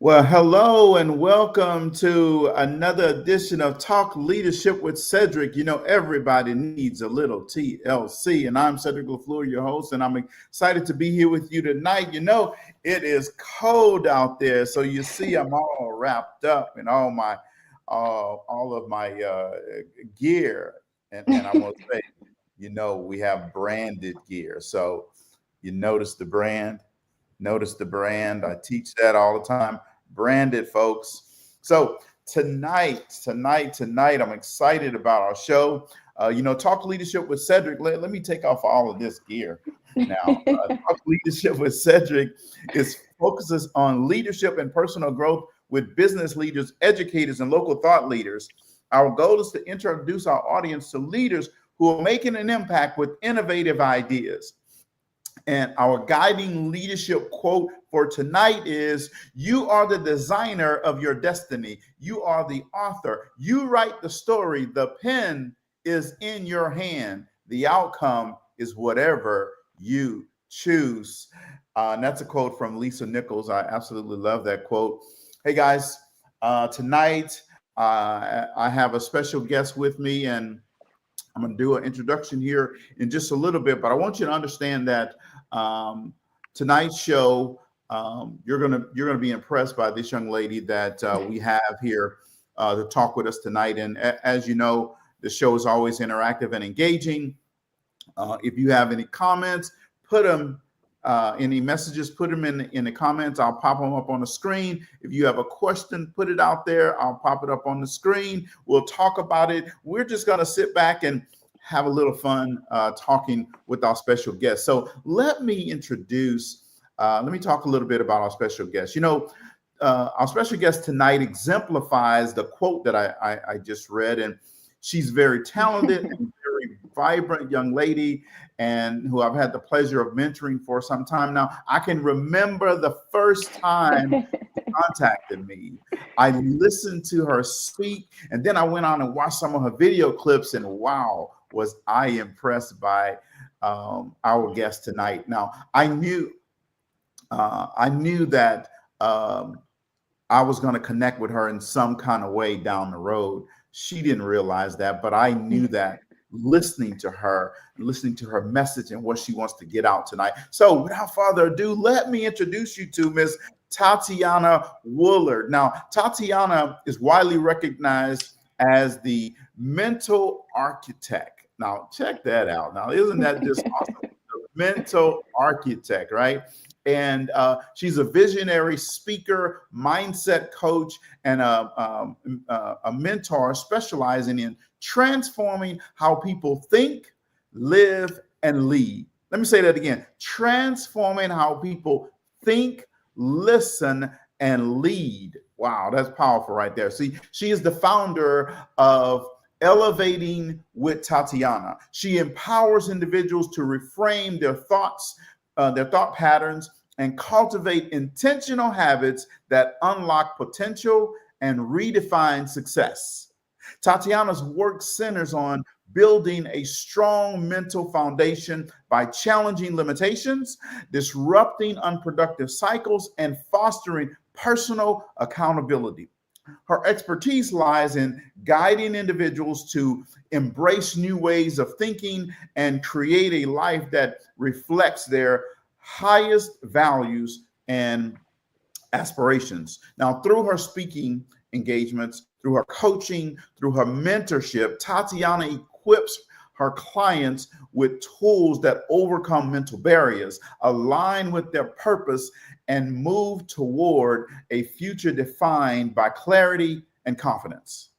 Well, hello and welcome to another edition of Talk Leadership with Cedric. You know, everybody needs a little TLC, and I'm Cedric LaFleur, your host, and I'm excited to be here with you tonight. You know, it is cold out there, so you see I'm all wrapped up in all of my gear, and I'm gonna say, you know, we have branded gear, so you notice the brand. I teach that all the time. Branded, folks. So tonight, I'm excited about our show. Talk Leadership with Cedric. Let me take off all of this gear now. Talk Leadership with Cedric focuses on leadership and personal growth with business leaders, educators, and local thought leaders. Our goal is to introduce our audience to leaders who are making an impact with innovative ideas. And our guiding leadership quote for tonight is, "You are the designer of your destiny. You are the author. You write the story. The pen is in your hand. The outcome is whatever you choose." And that's a quote from Lisa Nichols. I absolutely love that quote. Hey, guys, tonight I have a special guest with me, and I'm going to do an introduction here in just a little bit, but I want you to understand that tonight's show, you're gonna be impressed by this young lady that we have here to talk with us tonight. And as you know, the show is always interactive and engaging. If you have any comments, put them. Any messages, put them in the comments. I'll pop them up on the screen. If you have a question, put it out there. I'll pop it up on the screen. We'll talk about it. We're just going to sit back and have a little fun talking with our special guest. So let me talk a little bit about our special guest. You know, our special guest tonight exemplifies the quote that I just read, and she's very talented and very vibrant young lady, and who I've had the pleasure of mentoring for some time now. I can remember the first time she contacted me. I listened to her speak, and then I went on and watched some of her video clips, and wow, was I impressed by our guest tonight. Now, I knew that I was going to connect with her in some kind of way down the road. She didn't realize that, but I knew that listening to her message and what she wants to get out tonight. So without further ado, let me introduce you to Miss Tatiana Woulard. Now, Tatiana is widely recognized as the mental architect. Now, check that out. Now, isn't that just awesome? The mental architect, right? And she's a visionary speaker, mindset coach, and a mentor specializing in transforming how people think, live, and lead. Let me say that again. Transforming how people think, listen, and lead. Wow, that's powerful right there. See, she is the founder of Elevating with Tatiana. She empowers individuals to reframe their thoughts, their thought patterns, and cultivate intentional habits that unlock potential and redefine success. Tatiana's work centers on building a strong mental foundation by challenging limitations, disrupting unproductive cycles, and fostering personal accountability. Her expertise lies in guiding individuals to embrace new ways of thinking and create a life that reflects their highest values and aspirations. Now, through her speaking engagements, through her coaching, through her mentorship, Tatiana equips her clients with tools that overcome mental barriers, align with their purpose, and move toward a future defined by clarity and confidence.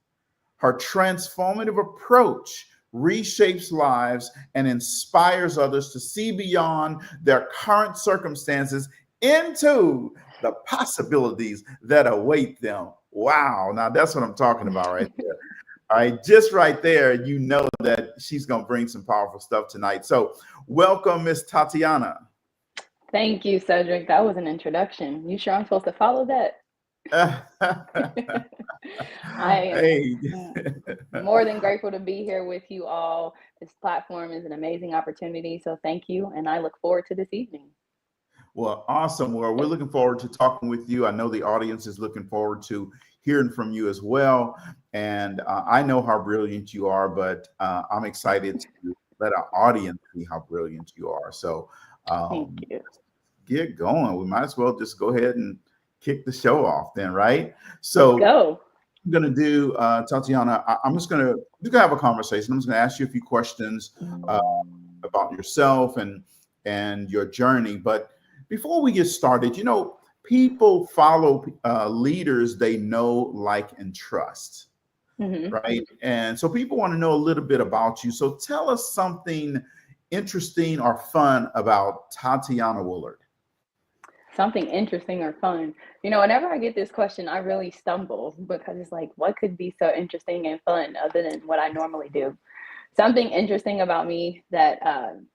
Her transformative approach reshapes lives and inspires others to see beyond their current circumstances into the possibilities that await them. Wow. Now that's what I'm talking about right there. All right. Just right there, you know that she's going to bring some powerful stuff tonight. So welcome, Miss Tatiana. Thank you, Cedric. That was an introduction. You sure I'm supposed to follow that? I am more than grateful to be here with you all. This platform is an amazing opportunity. So thank you. And I look forward to this evening. Well, awesome. Well, we're looking forward to talking with you. I know the audience is looking forward to hearing from you as well. And I know how brilliant you are, but I'm excited to let our audience see how brilliant you are. So Thank you. get going. We might as well just go ahead and kick the show off then, right? Let's So go. I'm going to do, Tatiana, I'm just going to have a conversation. I'm just going to ask you a few questions about yourself and your journey. But before we get started, you know, people follow leaders they know, like, and trust, right? And so people want to know a little bit about you. So tell us something interesting or fun about Tatiana Woulard. Something interesting or fun. You know, whenever I get this question, I really stumble because it's like, what could be so interesting and fun other than what I normally do? Something interesting about me that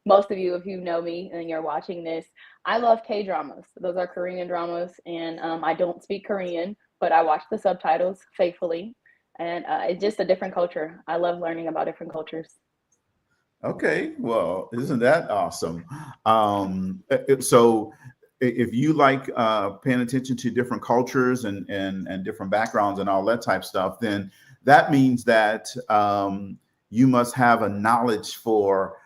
most of you, if you know me and you're watching this, I love K-dramas. Those are Korean dramas, and I don't speak Korean, but I watch the subtitles faithfully, and it's just a different culture. I love learning about different cultures. Okay, well, isn't that awesome? So if you like paying attention to different cultures and different backgrounds and all that type stuff, then that means that you must have a knowledge for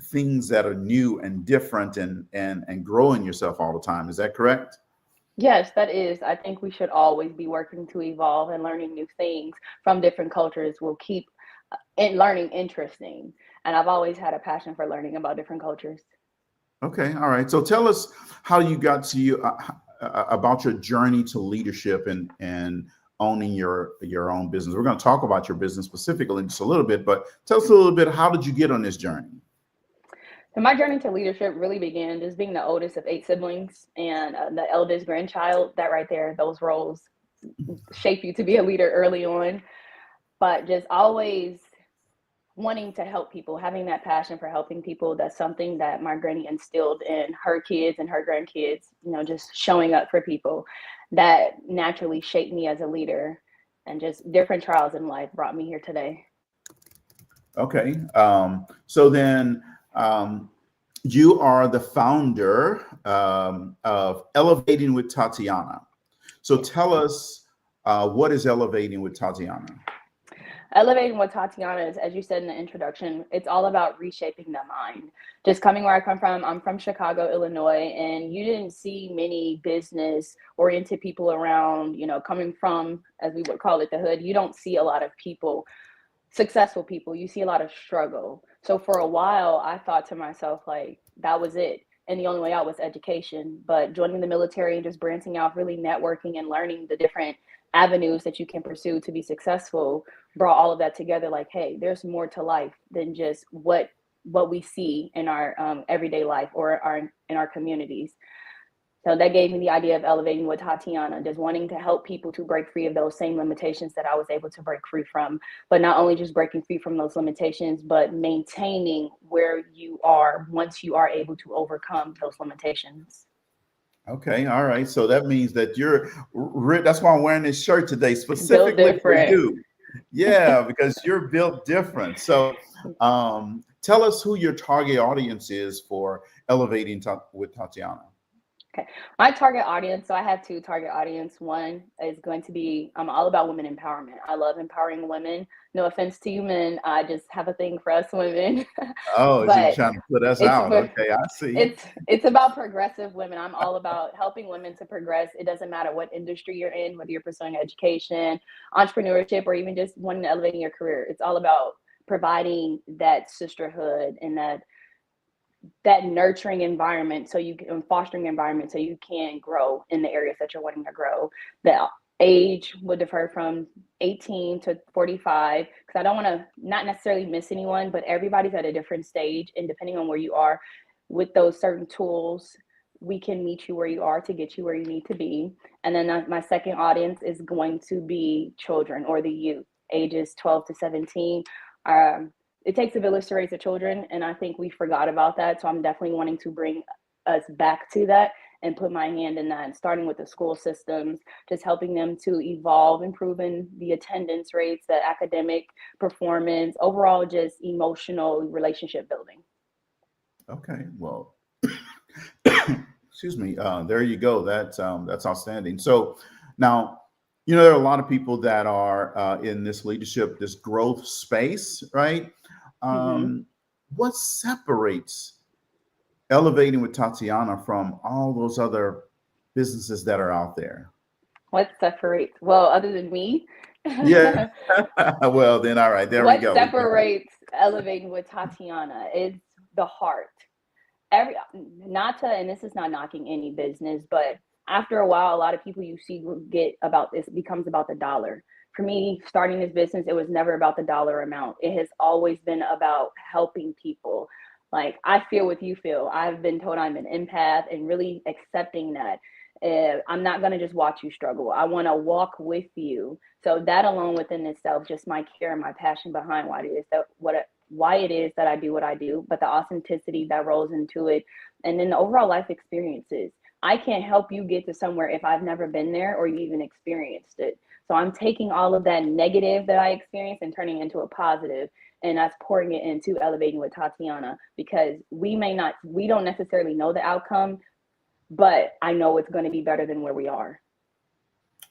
things that are new and different and growing yourself all the time. Is that correct? Yes, that is. I think we should always be working to evolve and learning new things from different cultures will keep learning interesting. And I've always had a passion for learning about different cultures. Okay, all right. So tell us how you got to you about your journey to leadership and owning your own business. We're going to talk about your business specifically in just a little bit, but tell us a little bit, how did you get on this journey? So my journey to leadership really began just being the oldest of 8 siblings and the eldest grandchild. That right there, those roles shape you to be a leader early on. But just always wanting to help people, having that passion for helping people, that's something that my granny instilled in her kids and her grandkids, you know, just showing up for people. That naturally shaped me as a leader, and just different trials in life brought me here today. Okay. So then you are the founder of Elevating with Tatiana. So tell us, what is Elevating with Tatiana? Elevating with Tatiana is, as you said in the introduction, it's all about reshaping the mind. Just coming where I come from, I'm from Chicago, Illinois, and you didn't see many business-oriented people around, you know, coming from, as we would call it, the hood. You don't see a lot of people, successful people. You see a lot of struggle. So for a while, I thought to myself, like, that was it. And the only way out was education. But joining the military and just branching out, really networking and learning the different avenues that you can pursue to be successful brought all of that together. Like, hey, there's more to life than just what we see in our everyday life or in our communities. So that gave me the idea of Elevating with Tatiana, just wanting to help people to break free of those same limitations that I was able to break free from. But not only just breaking free from those limitations, but maintaining where you are once you are able to overcome those limitations. Okay, all right. So that means that that's why I'm wearing this shirt today, specifically for you. Yeah, because you're built different. So tell us who your target audience is for Elevating with Tatiana. Okay, my target audience, so I have 2 target audience. One is going to be, I'm all about women empowerment. I love empowering women. No offense to you men, I just have a thing for us women. Oh, is you trying to put us out? Okay, I see. It's about progressive women. I'm all about helping women to progress. It doesn't matter what industry you're in, whether you're pursuing education, entrepreneurship, or even just wanting to elevate your career. It's all about providing that sisterhood and that nurturing environment, so you can fostering environment so you can grow in the areas that you're wanting to grow. The age would differ from 18 to 45, because I don't want to not necessarily miss anyone, but everybody's at a different stage, and depending on where you are with those certain tools, we can meet you where you are to get you where you need to be. And then my second audience is going to be children or the youth, ages 12 to 17. It takes a village to raise the children, and I think we forgot about that. So I'm definitely wanting to bring us back to that and put my hand in that, starting with the school systems, just helping them to evolve, improving the attendance rates, the academic performance, overall just emotional relationship building. Okay, well, excuse me. There you go. That's outstanding. So now, there are a lot of people that are in this leadership, this growth space, right? Mm-hmm. What separates Elevating with Tatiana from all those other businesses that are out there? What separates? Well, other than me, Yeah. Well, then, all right, there we what go. separates Elevating with Tatiana is the heart. And this is not knocking any business, but after a while, a lot of people you see get about this becomes about the dollar. For me, starting this business, it was never about the dollar amount. It has always been about helping people. Like, I feel what you feel. I've been told I'm an empath, and really accepting that. I'm not going to just watch you struggle. I want to walk with you. So that alone within itself, just my care and my passion behind why it is that I do what I do, but the authenticity that rolls into it, and then the overall life experiences. I can't help you get to somewhere if I've never been there or you even experienced it. So I'm taking all of that negative that I experienced and turning it into a positive, and that's pouring it into Elevating with Tatiana, because we don't necessarily know the outcome, but I know it's going to be better than where we are.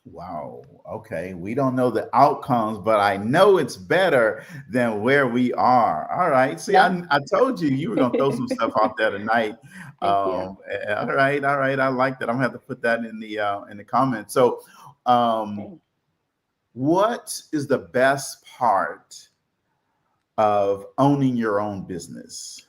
Wow. Okay. We don't know the outcomes, but I know it's better than where we are. All right. See, Yep. I told you were going to throw some stuff out there tonight. Thank you. All right. All right. I like that. I'm going to have to put that in the comments. So, Okay. what is the best part of owning your own business?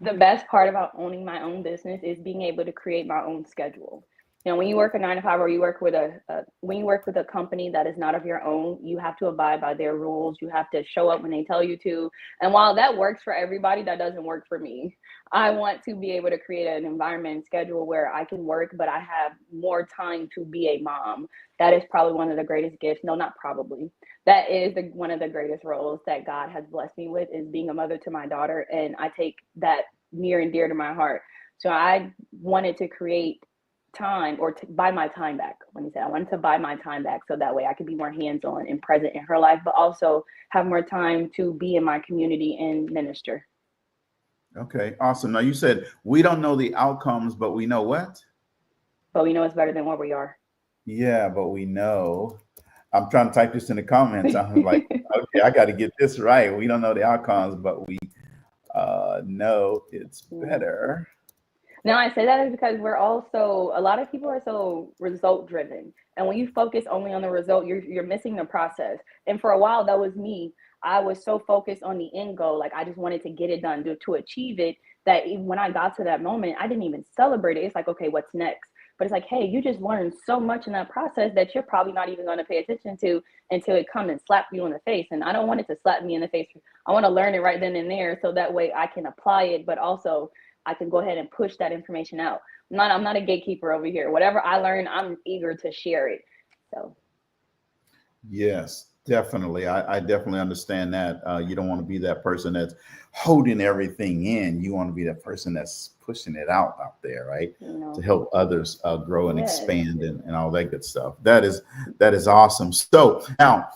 The best part about owning my own business is being able to create my own schedule. When you work a 9 to 5, or you work with a company that is not of your own, you have to abide by their rules. You have to show up when they tell you to. And while that works for everybody, that doesn't work for me. I want to be able to create an environment and schedule where I can work, but I have more time to be a mom. That is probably one of the greatest gifts. No, not probably. That is one of the greatest roles that God has blessed me with, is being a mother to my daughter. And I take that near and dear to my heart. So I wanted to create time, or to buy my time back. I wanted to buy my time back, so that way I could be more hands-on and present in her life, but also have more time to be in my community and minister. Okay, awesome. Now, you said we don't know the outcomes, but we know what? But we know it's better than where we are. Yeah, but we know. I'm trying to type this in the comments. I'm like, okay, I got to get this right. We don't know the outcomes, but we know it's better. Now, I say that is because a lot of people are so result driven. And when you focus only on the result, you're missing the process. And for a while, that was me. I was so focused on the end goal. Like, I just wanted to get it done to achieve it, that even when I got to that moment, I didn't even celebrate it. It's like, okay, what's next? But it's like, hey, you just learned so much in that process that you're probably not even going to pay attention to until it comes and slap you in the face. And I don't want it to slap me in the face. I want to learn it right then and there, so that way I can apply it, but also I can go ahead and push that information out. I'm not a gatekeeper over here. Whatever I learn, I'm eager to share it. So. Yes, definitely. I definitely understand that. You don't want to be that person that's holding everything in. You want to be that person that's pushing it out there, right? To help others grow and expand and all that good stuff. That is awesome. So now,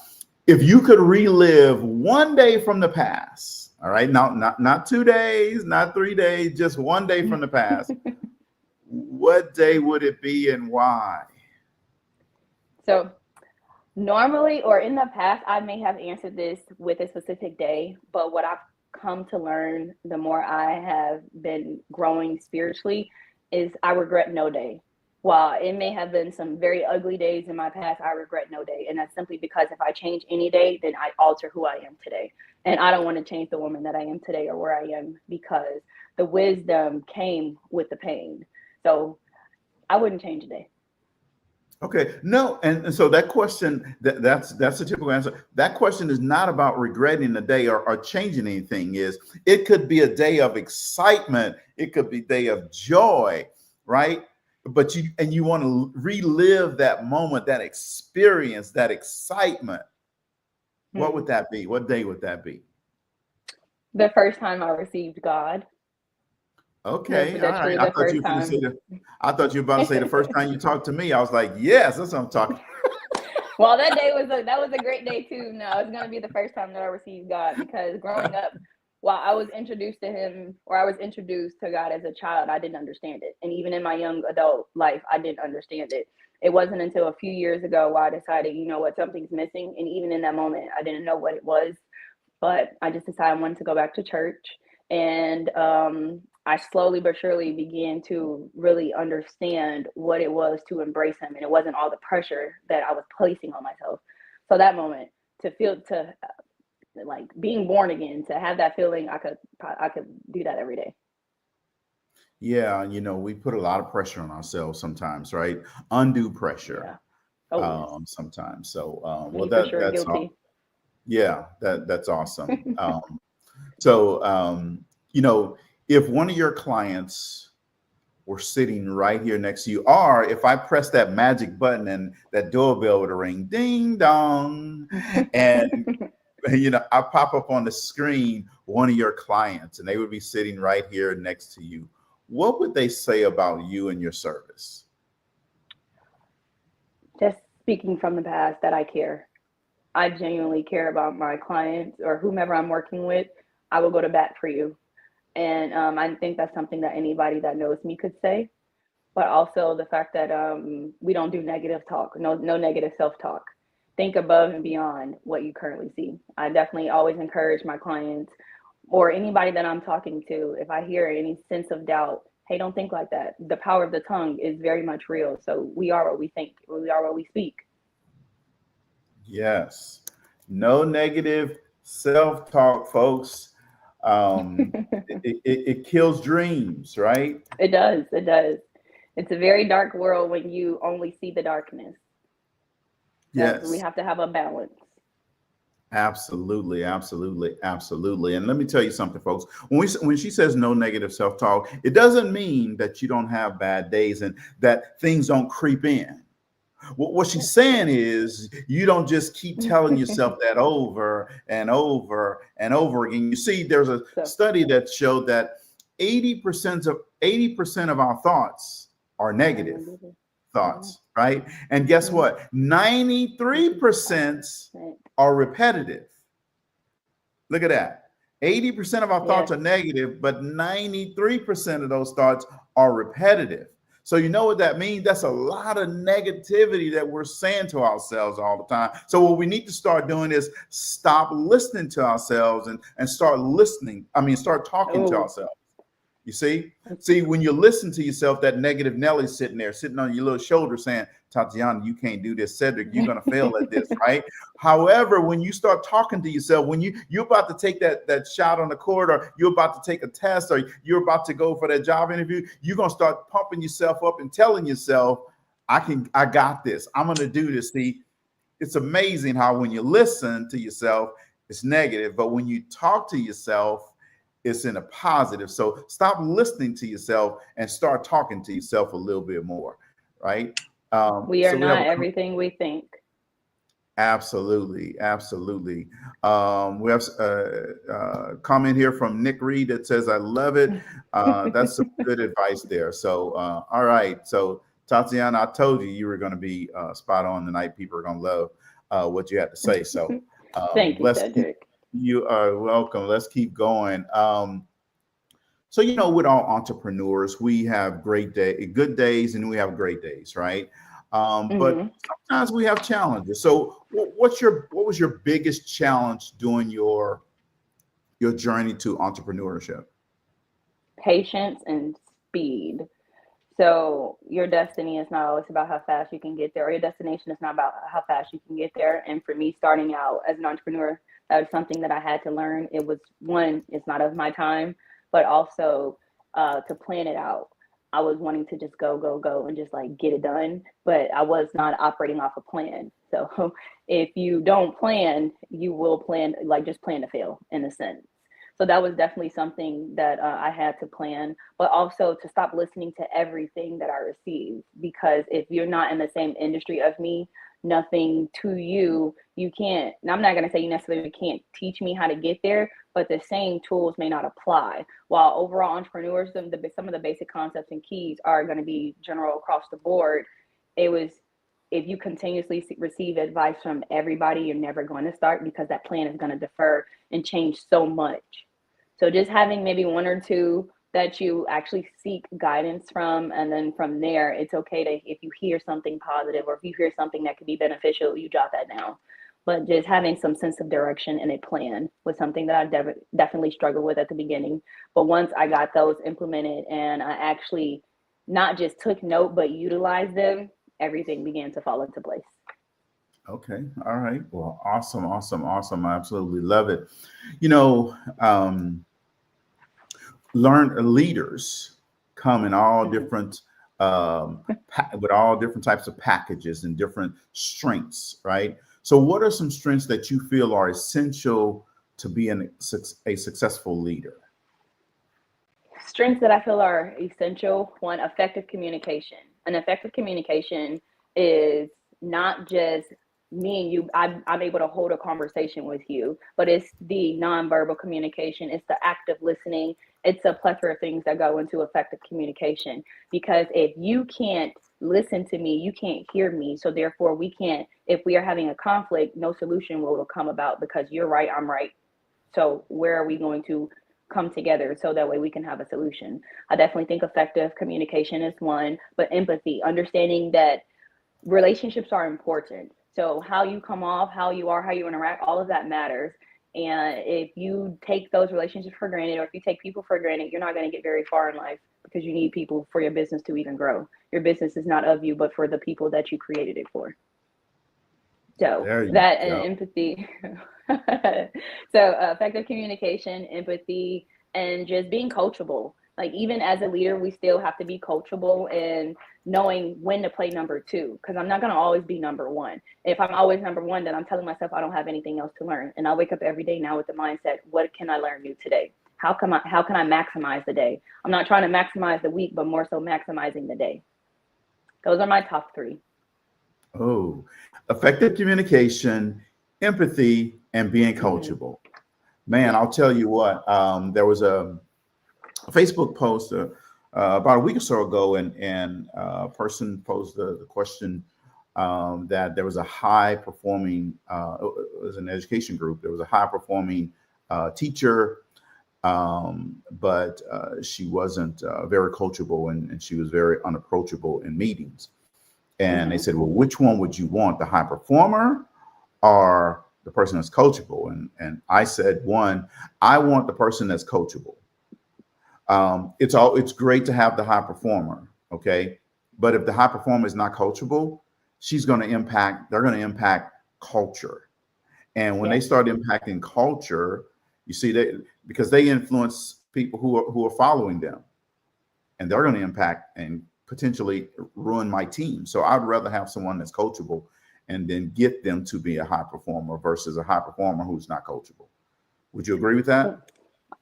if you could relive one day from the past, all right, now not 2 days, not 3 days, just one day from the past, what day would it be and why? So normally, or in the past, I may have answered this with a specific day, but what I've come to learn the more I have been growing spiritually is I regret no day. While it may have been some very ugly days in my past, I regret no day. And that's simply because if I change any day, then I alter who I am today. And I don't want to change the woman that I am today or where I am, because the wisdom came with the pain. So I wouldn't change a day. Okay, no, and so that question, that's a typical answer. That question is not about regretting the day or changing anything. It could be a day of excitement, it could be a day of joy, right? But you want to relive that moment, that experience, that excitement. What would that be? What day would that be? The first time I received God. Okay, all right. I thought you were about to say the first time you talked to me. I was like, yes, that's what I'm talking about. Well, that was a great day too. No, it's gonna be the first time that I received God, because growing up, while I was introduced to him, or I was introduced to God as a child, I didn't understand it. And even in my young adult life, I didn't understand it. It wasn't until a few years ago where I decided, you know what, something's missing. And even in that moment, I didn't know what it was. But I just decided I wanted to go back to church. And I slowly but surely began to really understand what it was to embrace him. And it wasn't all the pressure that I was placing on myself. So that moment, to feel, to like being born again, to have that feeling, I could do that every day. Yeah, you know, we put a lot of pressure on ourselves sometimes, right? Undue pressure, Yeah. Oh yes. sometimes. So, well, Me for sure that's all. guilty. Yeah, that's awesome. So, you know, if one of your clients were sitting right here next to you, or if I press that magic button and that doorbell would ring, ding dong, and you know, I pop up on the screen one of your clients, and they would be sitting right here next to you, what would they say about you and your service? Just speaking from the past, that I care. I genuinely care about my clients or whomever I'm working with. I will go to bat for you. And I think that's something that anybody that knows me could say. But also the fact that we don't do negative talk, no negative self-talk. Think above and beyond what you currently see. I definitely always encourage my clients or anybody that I'm talking to, if I hear any sense of doubt, hey, don't think like that. The power of the tongue is very much real. So we are what we think, we are what we speak. Yes. No negative self-talk, folks. It kills dreams, right? It does. It does. It's a very dark world when you only see the darkness. That we Yes. have to have a balance. Absolutely, absolutely, absolutely. And let me tell you something, folks. When she says no negative self-talk, it doesn't mean that you don't have bad days and that things don't creep in. What she's saying is you don't just keep telling yourself that over and over and over again. You see, there's a So study that showed that 80% of our thoughts are negative thoughts, right? And guess what? 93% right. are repetitive. Look at that. 80% of our thoughts Yes. are negative, but 93% of those thoughts are repetitive. So you know what that means? That's a lot of negativity that we're saying to ourselves all the time. So what we need to start doing is stop listening to ourselves and start start talking to Oh, ourselves. You see, when you listen to yourself, that negative Nelly sitting there, sitting on your little shoulder saying, Tatiana, you can't do this. Cedric, you're going to fail at this, right? However, when you start talking to yourself, when you're about to take that shot on the court, or you're about to take a test, or you're about to go for that job interview, you're going to start pumping yourself up and telling yourself, I got this. I'm going to do this. See, it's amazing how when you listen to yourself, it's negative, but when you talk to yourself, it's in a positive. So stop listening to yourself and start talking to yourself a little bit more, right? we are So we have not everything we think. absolutely, absolutely. We have a comment here from Nick Reed that says, "I love it." That's some good advice there. So all right, so Tatiana, I told you were going to be spot on tonight. People are going to love what you have to say. So Thank you, let's keep. Cedric. You are welcome. Let's keep going. So, you know, with all entrepreneurs, we have good days, and we have great days, right? But Hmm. sometimes we have challenges. So, what was your biggest challenge during your journey to entrepreneurship? Patience and speed. So your destiny is not always about how fast you can get there, or your destination is not about how fast you can get there. And for me, starting out as an entrepreneur, that was something that I had to learn. It was one, it's not of my time, but also to plan it out. I was wanting to just go, go, go and just like get it done, but I was not operating off a plan. So if you don't plan, you will plan, like just plan to fail in a sense. So that was definitely something that I had to plan, but also to stop listening to everything that I received. Because if you're not in the same industry of me, nothing to you, you can't. And I'm not going to say you necessarily can't teach me how to get there, but the same tools may not apply. While overall entrepreneurs, some of the basic concepts and keys are going to be general across the board. It was, if you continuously receive advice from everybody, you're never going to start, because that plan is going to defer and change so much. So just having maybe one or two that you actually seek guidance from, and then from there, it's okay to, if you hear something positive or if you hear something that could be beneficial, you jot that down. But just having some sense of direction and a plan was something that I definitely struggled with at the beginning. But once I got those implemented and I actually not just took note, but utilized them, everything began to fall into place. Okay. All right. Well, awesome, awesome, awesome. I absolutely love it. Leaders come in all different, with all different types of packages and different strengths, right? So what are some strengths that you feel are essential to be a successful leader? Strengths that I feel are essential. One, effective communication. An effective communication is not just me and you, I'm able to hold a conversation with you, but it's the nonverbal communication, it's the active listening, it's a plethora of things that go into effective communication. Because if you can't listen to me, you can't hear me. So therefore we can't, if we are having a conflict, no solution will come about, because you're right, I'm right. So where are we going to come together so that way we can have a solution? I definitely think effective communication is one, but empathy, understanding that relationships are important. So how you come off, how you are, how you interact, all of that matters. And if you take those relationships for granted, or if you take people for granted, you're not going to get very far in life, because you need people for your business to even grow. Your business is not of you, but for the people that you created it for. So that and empathy. So effective communication, empathy, and just being coachable. Like even as a leader, we still have to be coachable and knowing when to play number two, because I'm not going to always be number one. If I'm always number one, then I'm telling myself I don't have anything else to learn. And I wake up every day now with the mindset, what can I learn new today? How can I maximize the day? I'm not trying to maximize the week, but more so maximizing the day. Those are my top three. Oh, effective communication, empathy, and being coachable. Man, I'll tell you what, there was a Facebook post about a week or so ago, and a person posed the question that there was a high performing, it was an education group, there was a high performing teacher, but she wasn't very coachable, and she was very unapproachable in meetings. And they said, well, which one would you want, the high performer or the person that's coachable? And I said, one, I want the person that's coachable. It's great to have the high performer, okay? But if the high performer is not coachable, they're going to impact culture. And when they start impacting culture, you see because they influence people who are following them, and they're going to impact and potentially ruin my team. So I'd rather have someone that's coachable and then get them to be a high performer versus a high performer who's not coachable. Would you agree with that?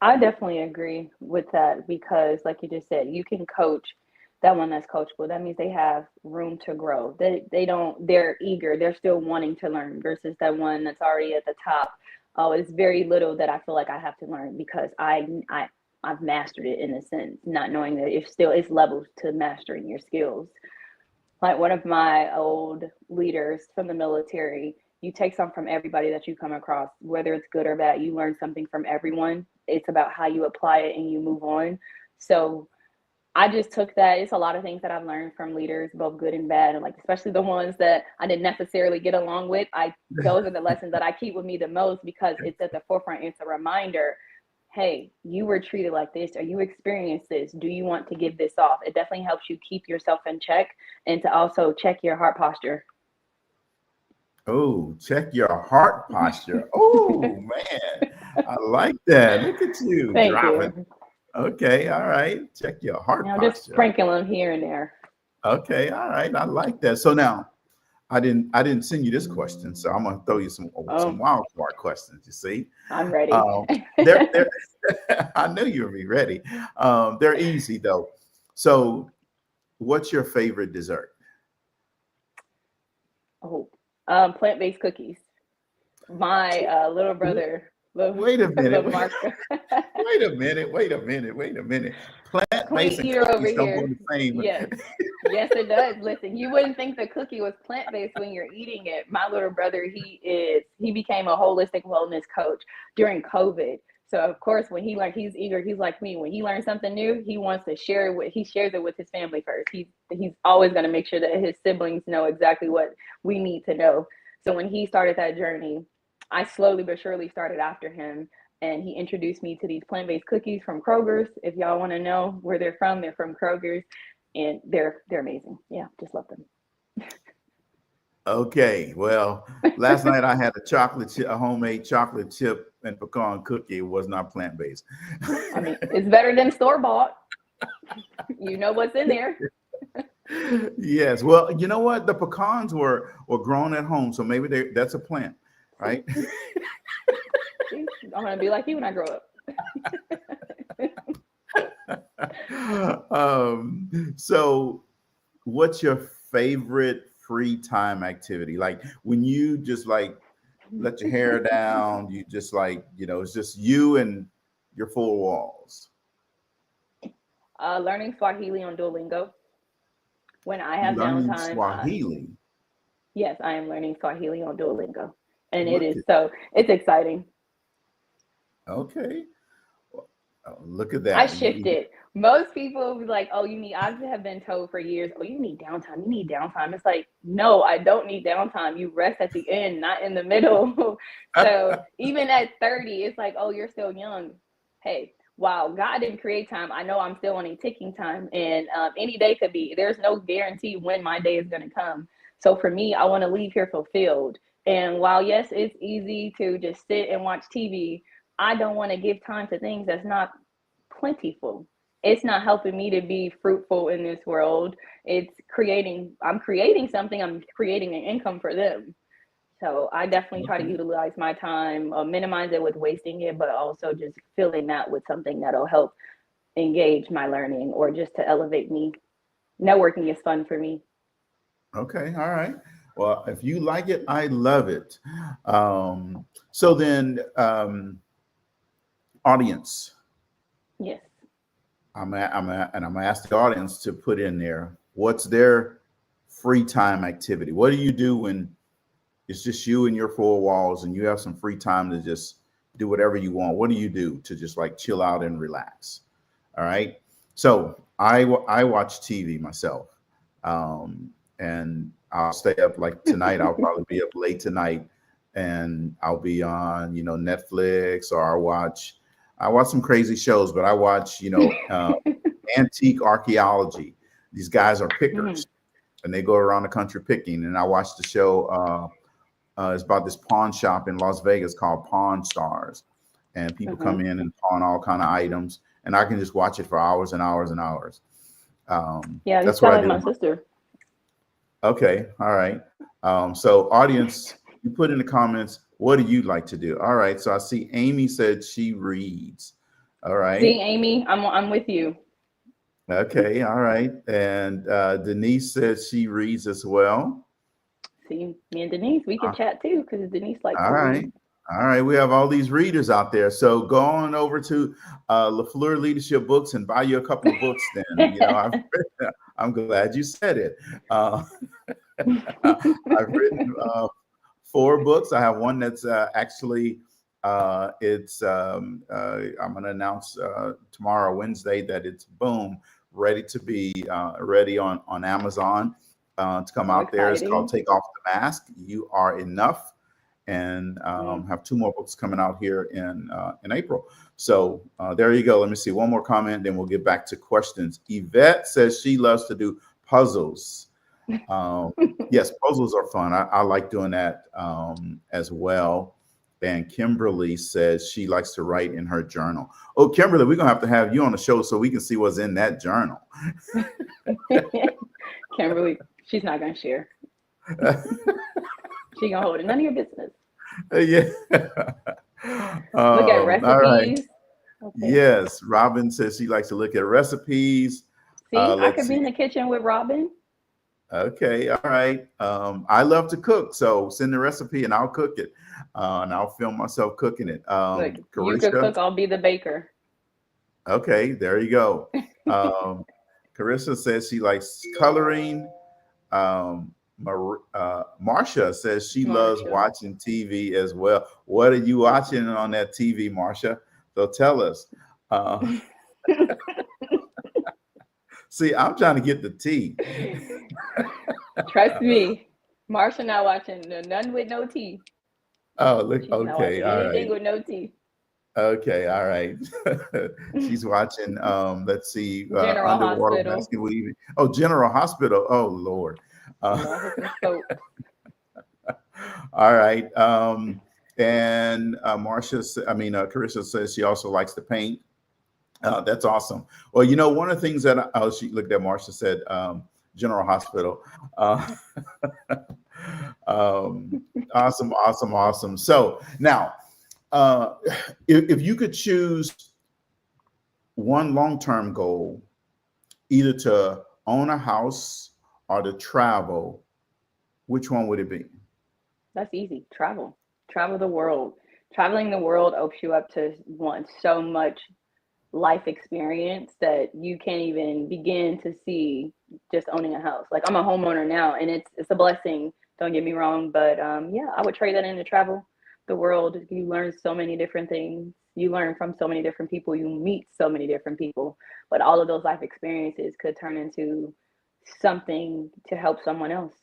I definitely agree with that, because like you just said, you can coach that one that's coachable. That means they have room to grow. They're eager. They're still wanting to learn, versus that one that's already at the top. Oh, it's very little that I feel like I have to learn, because I've mastered it, in a sense, not knowing that it's levels to mastering your skills. Like one of my old leaders from the military, you take something from everybody that you come across, whether it's good or bad, you learn something from everyone. It's about how you apply it and you move on. So I just took that. It's a lot of things that I've learned from leaders, both good and bad, and like especially the ones that I didn't necessarily get along with. Those are the lessons that I keep with me the most, because it's at the forefront. It's a reminder, hey, you were treated like this, or you experienced this. Do you want to give this off? It definitely helps you keep yourself in check, and to also check your heart posture. Oh, check your heart posture. Oh, man. I like that. Look at you. Thank dropping. you. Okay. All right. Check your heart posture. Just sprinkle them here and there. Okay. All right. I like that. So now I didn't send you this question, so I'm going to throw you some wild card questions. You see, I'm ready. I knew you would be ready. They're easy though. So what's your favorite dessert? Plant-based cookies. My little brother. Wait a minute. Wait a minute. Plant-based and cookies don't go the same. Yes. Yes, it does. Listen, you wouldn't think the cookie was plant-based when you're eating it. My little brother, he became a holistic wellness coach during COVID. So of course, when he like, he's eager. He's like me. When he learns something new, he wants to share it with. He shares it with his family first. He's always going to make sure that his siblings know exactly what we need to know. So when he started that journey, I slowly but surely started after him, and he introduced me to these plant-based cookies from Kroger's. If y'all want to know where they're from Kroger's, and they're amazing. Yeah, just love them. Okay, well, last night I had a homemade chocolate chip and pecan cookie. It was not plant-based. I mean, it's better than store-bought. You know what's in there. Yes, well, you know what? The pecans were grown at home, so maybe that's a plant, right? I'm gonna be like you when I grow up. So what's your favorite free time activity? Like when you just like let your hair down, you just like, it's just you and your four walls. Learning Swahili on Duolingo. When I have Learning downtime. Swahili. Yes, I am learning Swahili on Duolingo, and it's exciting. Okay. Look at that. I shifted. Most people be like, "Oh, I have been told for years, oh, you need downtime. You need downtime." It's like, no, I don't need downtime. You rest at the end, not in the middle. So even at 30, it's like, oh, you're still young. Hey, wow, God didn't create time. I know I'm still on a ticking time, and any day could be. There's no guarantee when my day is going to come. So for me, I want to leave here fulfilled. And while yes, it's easy to just sit and watch TV, I don't want to give time to things that's not plentiful. It's not helping me to be fruitful in this world. I'm creating something. I'm creating an income for them. So I definitely try to utilize my time, minimize it with wasting it, but also just filling that with something that'll help engage my learning or just to elevate me. Networking is fun for me. Okay. All right. Well, if you like it, I love it. So then, audience. Yes. I'm gonna ask the audience to put in there what's their free time activity. What do you do when it's just you and your four walls and you have some free time to just do whatever you want? What do you do to just like chill out and relax? All right. So I watch TV myself, and I'll stay up like tonight. I'll probably be up late tonight, and I'll be on Netflix, or I watch some crazy shows, but I watch, antique archaeology. These guys are pickers, and they go around the country picking. And I watched the show. It's about this pawn shop in Las Vegas called Pawn Stars, and people come in and pawn all kind of items, and I can just watch it for hours and hours and hours. Yeah, that's what I do. My sister. Okay, all right. So audience, you put in the comments, what do you like to do? All right. So I see Amy said she reads. All right. See, Amy, I'm with you. Okay. All right. And Denise says she reads as well. See, me and Denise, we can chat too, because Denise likes to read. All right. We have all these readers out there. So go on over to LaFleur Leadership Books and buy you a couple of books then. I'm glad you said it. I've written 4 books. I have one that's actually I'm going to announce tomorrow, Wednesday, that it's ready to be ready on Amazon to come out there. It's called Take Off the Mask. You Are Enough, and have 2 more books coming out here in April. So there you go. Let me see one more comment, then we'll get back to questions. Yvette says she loves to do puzzles. Yes, puzzles are fun. I like doing that as well. And Kimberly says she likes to write in her journal. Oh, Kimberly, we're gonna have you on the show so we can see what's in that journal. Kimberly, she's not gonna share. She gonna hold it. None of your business. Yeah. Look at recipes. All right. Okay. Yes, Robin says she likes to look at recipes. See, I could be in the kitchen with Robin. Okay, all right. I love to cook, so send the recipe and I'll cook it, and I'll film myself cooking it. Look, you could cook, I'll be the baker. Okay, there you go. Carissa says she likes coloring. Marsha says she loves watching TV as well. What are you watching on that TV, Marsha? they'll tell us. See, I'm trying to get the tea. Trust me, Marsha not watching none with no tea. Oh, look, She's not okay, watching all anything right. with no tea. Okay, all right. She's watching, let's see, General underwater Hospital. basketball even. Oh, General Hospital. Oh, Lord. Lord, her some soap. All right. And Carissa says she also likes to paint. That's awesome. Well, you know, one of the things that, she looked at, Marsha said, General Hospital. Awesome, awesome, awesome. So now, if you could choose one long-term goal, either to own a house or to travel, which one would it be? That's easy. Travel the world. Traveling the world opens you up to so much life experience that you can't even begin to see just owning a house. Like, I'm a homeowner now, and it's a blessing, don't get me wrong, but yeah, I would trade that in to travel the world. You learn so many different things, you learn from so many different people, you meet so many different people, but all of those life experiences could turn into something to help someone else.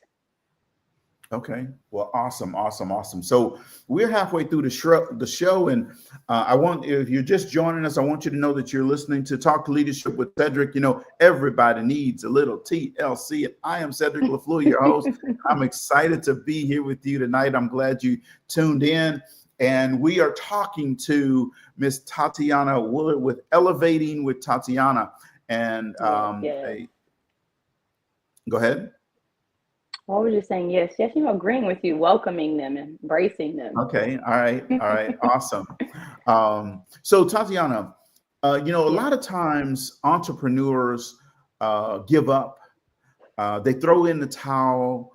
Okay. Well, awesome, awesome, awesome. So we're halfway through the show, and if you're just joining us, I want you to know that you're listening to Talk Leadership with Cedric. You know, everybody needs a little TLC, and I am Cedric 𝗶𝗱𝗶𝗶𝗍, your host. I'm excited to be here with you tonight. I'm glad you tuned in, and we are talking to Miss Tatiana Woulard with Elevating with Tatiana. And go ahead. Well, we're just saying yes, agreeing with you, welcoming them, embracing them. Okay, all right, awesome. So Tatiana, a lot of times entrepreneurs give up. They throw in the towel.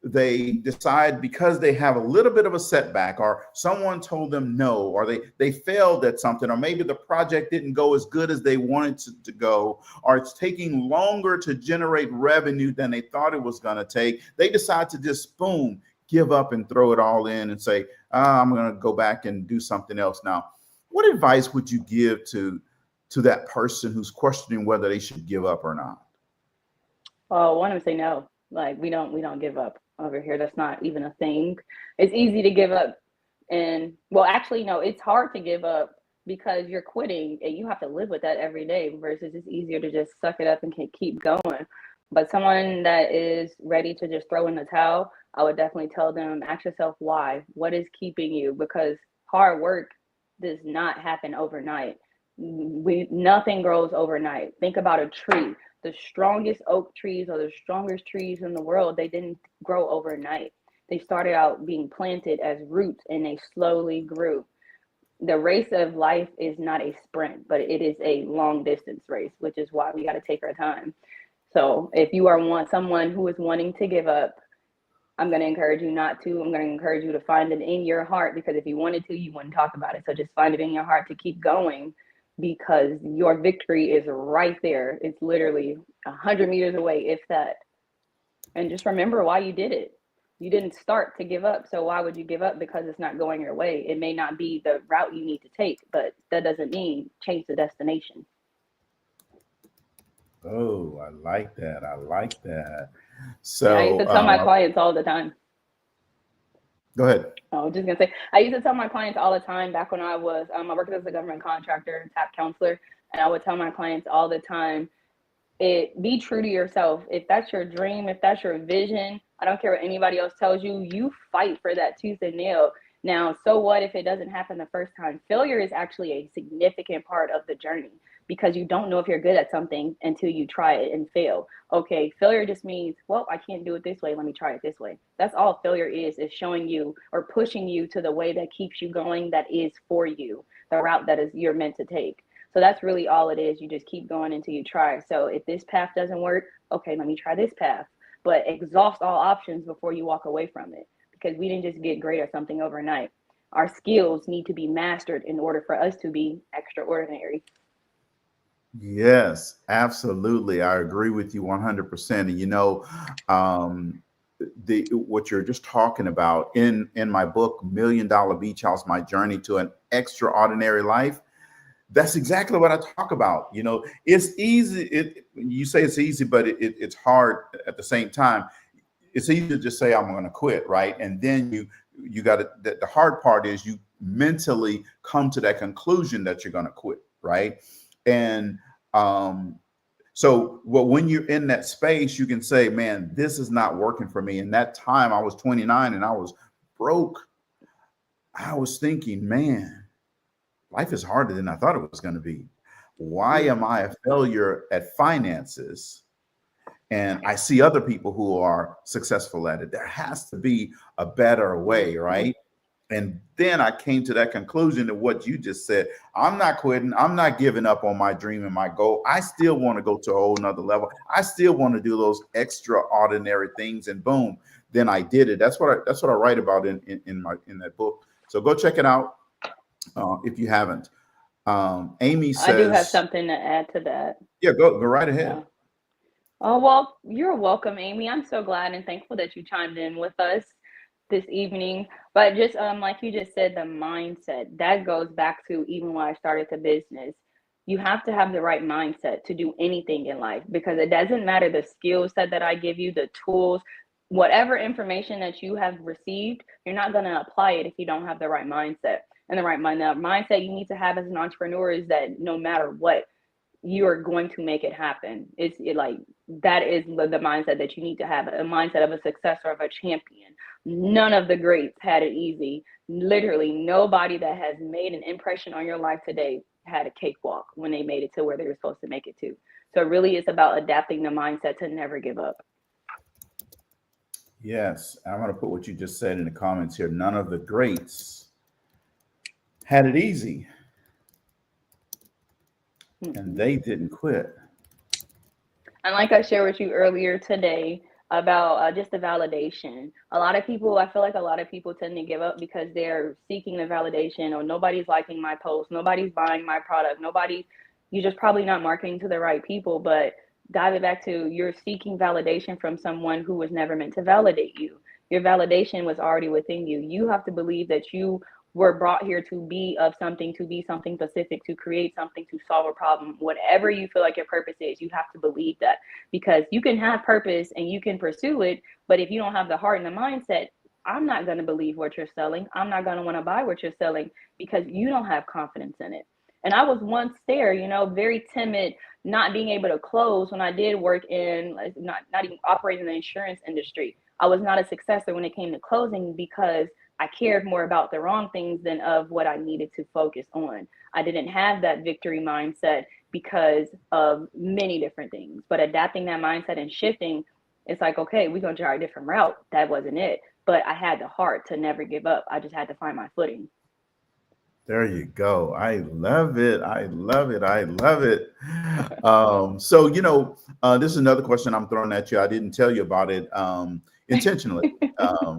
They decide because they have a little bit of a setback, or someone told them no, or they failed at something, or maybe the project didn't go as good as they wanted to go, or it's taking longer to generate revenue than they thought it was going to take. They decide to just give up and throw it all in and say, I'm going to go back and do something else. Now, what advice would you give to that person who's questioning whether they should give up or not? Oh, one of them say no. Like, we don't give up over here. That's not even a thing. It's easy to give up. And well, actually, no, it's hard to give up because you're quitting and you have to live with that every day, versus it's easier to just suck it up and keep going. But someone that is ready to just throw in the towel, I would definitely tell them, ask yourself why. What is keeping you? Because hard work does not happen overnight. Nothing grows overnight. Think about a tree. The strongest oak trees or the strongest trees in the world, they didn't grow overnight. They started out being planted as roots and they slowly grew. The race of life is not a sprint, but it is a long distance race, which is why we got to take our time. So if you are someone who is wanting to give up, I'm going to encourage you not to. I'm going to encourage you to find it in your heart, because if you wanted to, you wouldn't talk about it. So just find it in your heart to keep going, because your victory is right there. It's literally 100 meters away, if that. And just remember why you did it. You didn't start to give up. So why would you give up? Because it's not going your way. It may not be the route you need to take, but that doesn't mean change the destination. Oh, I like that. I like that. So I used to tell my clients all the time. Go ahead. I was just gonna say, I used to tell my clients all the time back when I was, I worked as a government contractor, TAP counselor, and I would tell my clients all the time, be true to yourself. If that's your dream, if that's your vision, I don't care what anybody else tells you, you fight for that tooth and nail. Now, so what if it doesn't happen the first time? Failure is actually a significant part of the journey, because you don't know if you're good at something until you try it and fail. Okay, failure just means, well, I can't do it this way, let me try it this way. That's all failure is showing you or pushing you to the way that keeps you going, that is for you, the route that is you're meant to take. So that's really all it is. You just keep going until you try. So if this path doesn't work, okay, let me try this path. But exhaust all options before you walk away from it, because we didn't just get great at something overnight. Our skills need to be mastered in order for us to be extraordinary. Yes, absolutely. I agree with you 100%. And what you're just talking about in my book, $1 Million Beach House: My Journey to an Extraordinary Life. That's exactly what I talk about. You know, it's easy. You say it's easy, but it's hard at the same time. It's easy to just say I'm going to quit, right? And then you got to. The hard part is you mentally come to that conclusion that you're going to quit, right? And so when you're in that space, you can say, man, this is not working for me. And that time I was 29 and I was broke. I was thinking, man, life is harder than I thought it was going to be. Why am I a failure at finances? And I see other people who are successful at it. There has to be a better way, right? And then I came to that conclusion of what you just said. I'm not quitting. I'm not giving up on my dream and my goal. I still want to go to a whole nother level. I still want to do those extraordinary things. And boom, then I did it. That's what I write about in that book. So go check it out if you haven't. Amy says, I do have something to add to that. Yeah, go right ahead. Yeah. Oh, well, you're welcome, Amy. I'm so glad and thankful that you chimed in with us this evening. But just like you just said, the mindset that goes back to even when I started the business. You have to have the right mindset to do anything in life, because it doesn't matter the skill set that I give you, the tools, whatever information that you have received, you're not going to apply it if you don't have the right mindset. And the mindset you need to have as an entrepreneur is that no matter what, you are going to make it happen. That is the mindset that you need to have, a mindset of a successor, of a champion. None of the greats had it easy. Literally nobody that has made an impression on your life today had a cakewalk when they made it to where they were supposed to make it to. So it really is about adapting the mindset to never give up. Yes, I'm going to put what you just said in the comments here. None of the greats had it easy. And they didn't quit. And like I shared with you earlier today about just the validation. I feel like a lot of people tend to give up because they're seeking the validation, or nobody's liking my post, nobody's buying my product, you're just probably not marketing to the right people. But dive it back to, you're seeking validation from someone who was never meant to validate you. Your validation was already within you. You have to believe that you were brought here to be something specific, to create something, to solve a problem. Whatever you feel like your purpose is, you have to believe that, because you can have purpose and you can pursue it, but if you don't have the heart and the mindset, I'm not going to believe what you're selling. I'm not going to want to buy what you're selling, because you don't have confidence in it. And I was once there, very timid, not being able to close when I did work in, not even operating in the insurance industry. I was not a successor when it came to closing, because I cared more about the wrong things than of what I needed to focus on. I didn't have that victory mindset because of many different things. But adapting that mindset and shifting, it's like, okay, we're going to try a different route. That wasn't it. But I had the heart to never give up. I just had to find my footing. There you go. I love it. I love it. I love it. So, this is another question I'm throwing at you. I didn't tell you about it intentionally,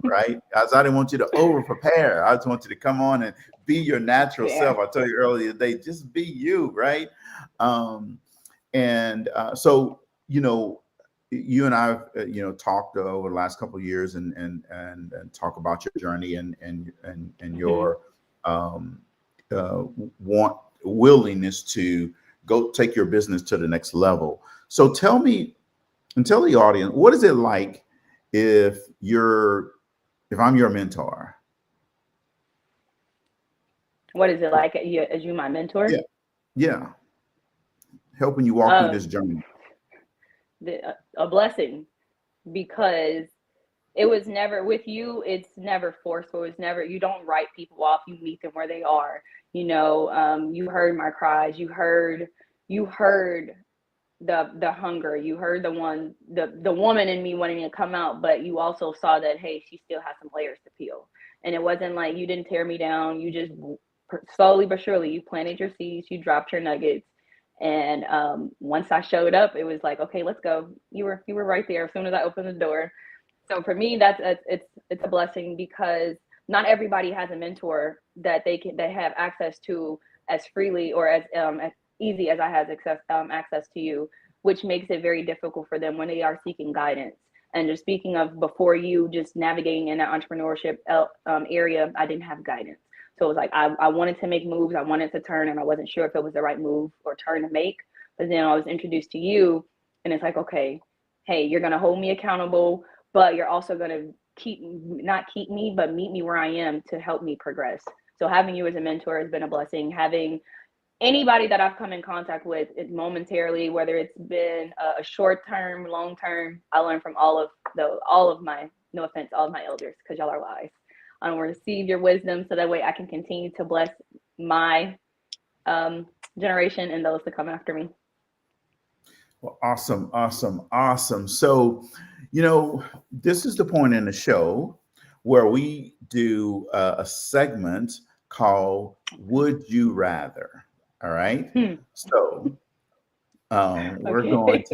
right? As I didn't want you to over prepare. I just want you to come on and be your natural self. I told you earlier today, just be you, right? So, you and I, talked over the last couple of years and talk about your journey and your willingness to go take your business to the next level. So tell me and tell the audience, what is it like if I'm your mentor? What is it like as you my mentor? Yeah. Helping you walk through this journey. A blessing, because it was never with you. It's never forceful. It's never, you don't write people off. You meet them where they are. You heard my cries. You heard the hunger. You heard the woman in me wanting to come out, but you also saw that, hey, she still has some layers to peel. And it wasn't like you didn't tear me down. You just slowly but surely, you planted your seeds, you dropped your nuggets. And once I showed up, it was like, okay, let's go. You were right there as soon as I opened the door. So for me, it's a blessing, because not everybody has a mentor that they have access to as freely or as easy as I have access to you, which makes it very difficult for them when they are seeking guidance. And just speaking of before you just navigating in that entrepreneurship area, I didn't have guidance. So it was like, I wanted to make moves. I wanted to turn, and I wasn't sure if it was the right move or turn to make. But then I was introduced to you, and it's like, okay, hey, you're going to hold me accountable, but you're also going to meet me where I am to help me progress. So having you as a mentor has been a blessing. Having anybody that I've come in contact with momentarily, whether it's been a short term, long term, I learned from all of my, no offense, all of my elders, because y'all are wise. I want to receive your wisdom so that way I can continue to bless my generation and those to come after me. Well, awesome, awesome, awesome. So, you know, this is the point in the show where we do a segment called Would You Rather? All right. So we're going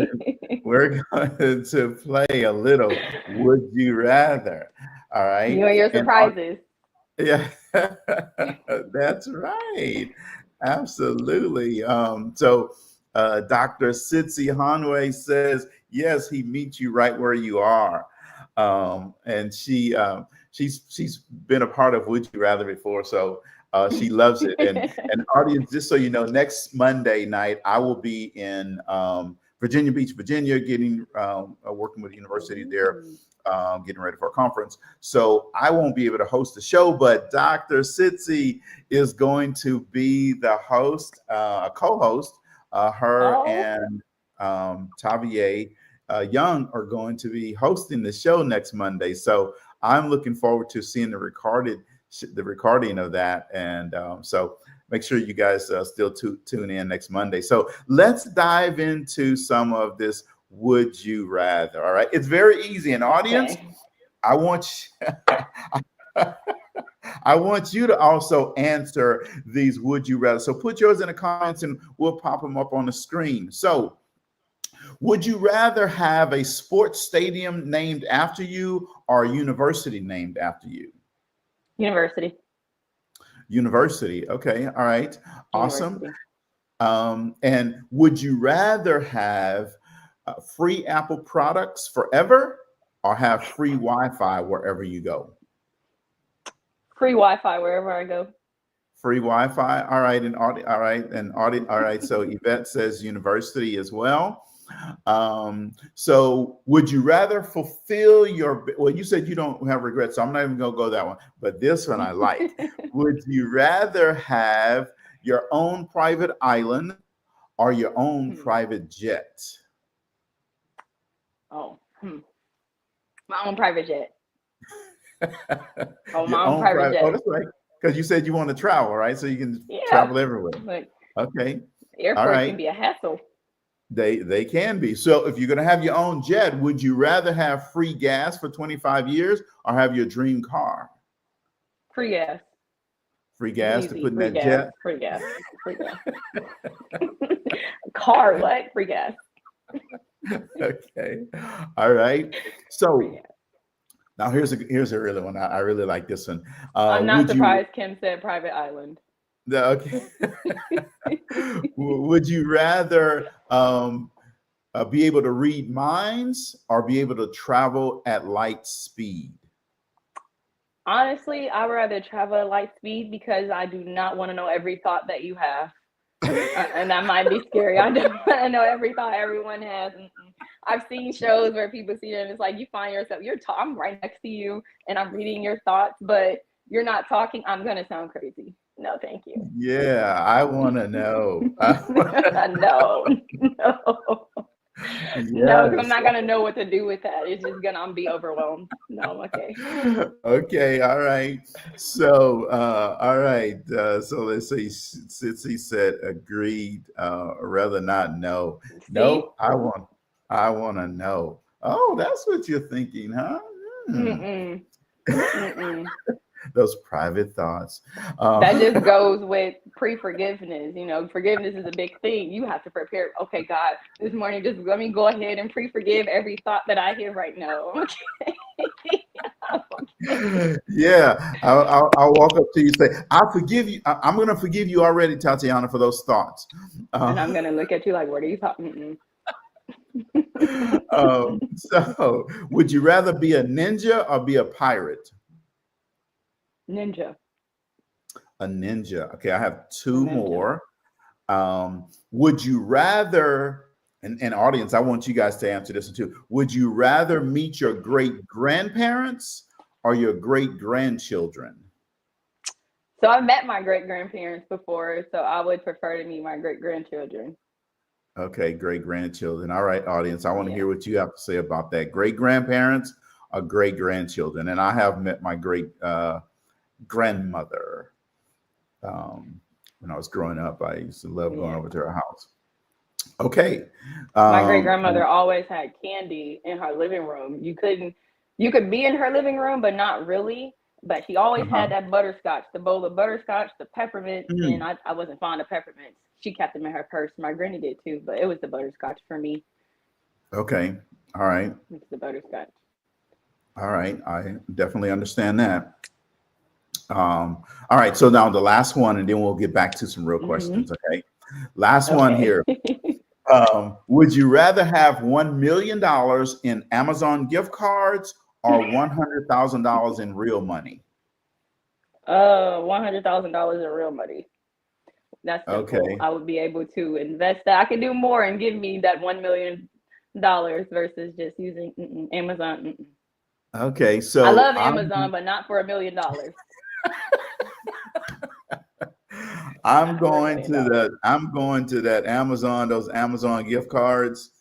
to play a little Would You Rather? All right. You and your surprises. Yeah, that's right. Absolutely. So Dr. 𝗧𝗹�ស៊𝗵𝗶𝗽 says, yes, he meets you right where you are. And she's been a part of Would You Rather before, so she loves it. And audience, just so you know, next Monday night, I will be in Virginia Beach, Virginia, getting working with the university there, getting ready for a conference. So I won't be able to host the show, but Dr. 𝗧𝗹�ស៊𝗵𝗶 is going to be the host, a co-host. Her and 𝗖𝗲𝗱𝗿𝗀 are going to be hosting the show next Monday. So I'm looking forward to seeing the recording of that. And so make sure you guys still tune in next Monday. So let's dive into some of this Would You Rather. All right. It's very easy. And audience, okay. I want you to also answer these Would You Rather. So put yours in the comments and we'll pop them up on the screen. So would you rather have a sports stadium named after you or a university named after you? University. University. Okay. All right. Awesome. And would you rather have free Apple products forever or have free Wi-Fi wherever you go? Free Wi-Fi wherever I go. Free Wi-Fi. All right. And all right. And all right. So Yvette says university as well. So would you rather fulfill well, you said you don't have regrets, so I'm not even gonna go that one, but this one I like. Would you rather have your own private island or your own private jet? My own private jet. My own private jet. Oh, that's right. Because you said you want to travel, right? So you can travel everywhere. Okay. Airport can be a hassle. They can be. So if you're going to have your own jet, would you rather have free gas for 25 years or have your dream car? Free gas. Free gas to put in that jet? Free gas. Free gas. Car, what? Free gas. Okay. All right. So now here's a really one. I really like this one. I'm not surprised Kim said private island. Okay. Would you rather be able to read minds or be able to travel at light speed? Honestly, I would rather travel at light speed because I do not want to know every thought that you have. And that might be scary. I don't want to know every thought everyone has. I've seen shows where people see it and it's like you find yourself, I'm right next to you and I'm reading your thoughts, but you're not talking. I'm going to sound crazy. No, thank you. Yeah, I want to know. No. Yes. No, I'm not going to know what to do with that. It's just going to be overwhelmed. No, okay. Okay, all right. So, all right. So let's see. 𝗧𝗹�ស៊𝗵𝗶 said agreed, rather not know. See? No, I want to know. Oh, that's what you're thinking, huh? Those private thoughts. That just goes with pre-forgiveness. You know, forgiveness is a big thing. You have to prepare. Okay, God, this morning, just let me go ahead and pre-forgive every thought that I hear right now. Okay. Yeah, I'll walk up to you and say, I forgive you. I'm going to forgive you already, Tatiana, for those thoughts. And I'm going to look at you like, what are you talking? So would you rather be a ninja or be a pirate? Ninja. A ninja. Okay, I have A two ninja. more. Would you rather, and audience, I want you guys to answer this one too. Would you rather meet your great grandparents or your great grandchildren? So I've met my great grandparents before, so I would prefer to meet my great grandchildren. Okay, great grandchildren. All right, audience, I want to Yeah. hear what you have to say about that. Great grandparents or great grandchildren? And I have met my great grandmother. When I was growing up, I used to love going over to her house. Okay. My great grandmother always had candy in her living room. You could be in her living room, but not really. But she always had that butterscotch, the bowl of butterscotch, the peppermint, and I wasn't fond of peppermints. She kept them in her purse. My granny did too, but it was the butterscotch for me. Okay. All right. It's the butterscotch. All right. I definitely understand that. All right. So now the last one, and then we'll get back to some real questions. Okay. Last one here. Would you rather have $1 million in Amazon gift cards or $100,000 in real money? $100,000 in real money. That's simple. Okay. I would be able to invest that. I could do more and give me that $1 million versus just using Amazon. Okay. So I love Amazon, but not for $1 million. I'm going to that Amazon, those Amazon gift cards,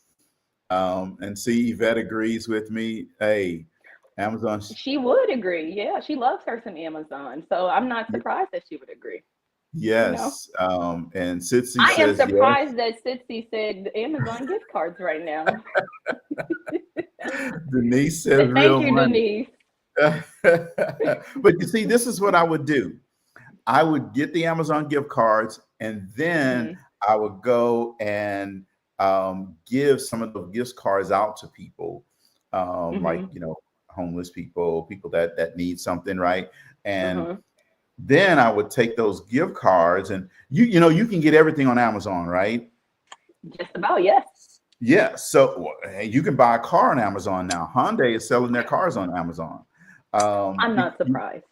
and see Yvette agrees with me. Hey, Amazon. She would agree. Yeah, she loves her some Amazon. So I'm not surprised that she would agree. Yes. You know? And 𝗬𝗍 I am says surprised that 𝗬𝗍 said Amazon gift cards right now. Denise says Thank real you, money. Denise. But you see, this is what I would do. I would get the Amazon gift cards, and then I would go and give some of the gift cards out to people, like, you know, homeless people, people that need something, right? And then I would take those gift cards, and you know, you can get everything on Amazon, right? Just about, yes. Yeah. So you can buy a car on Amazon now. Hyundai is selling their cars on Amazon. I'm not surprised.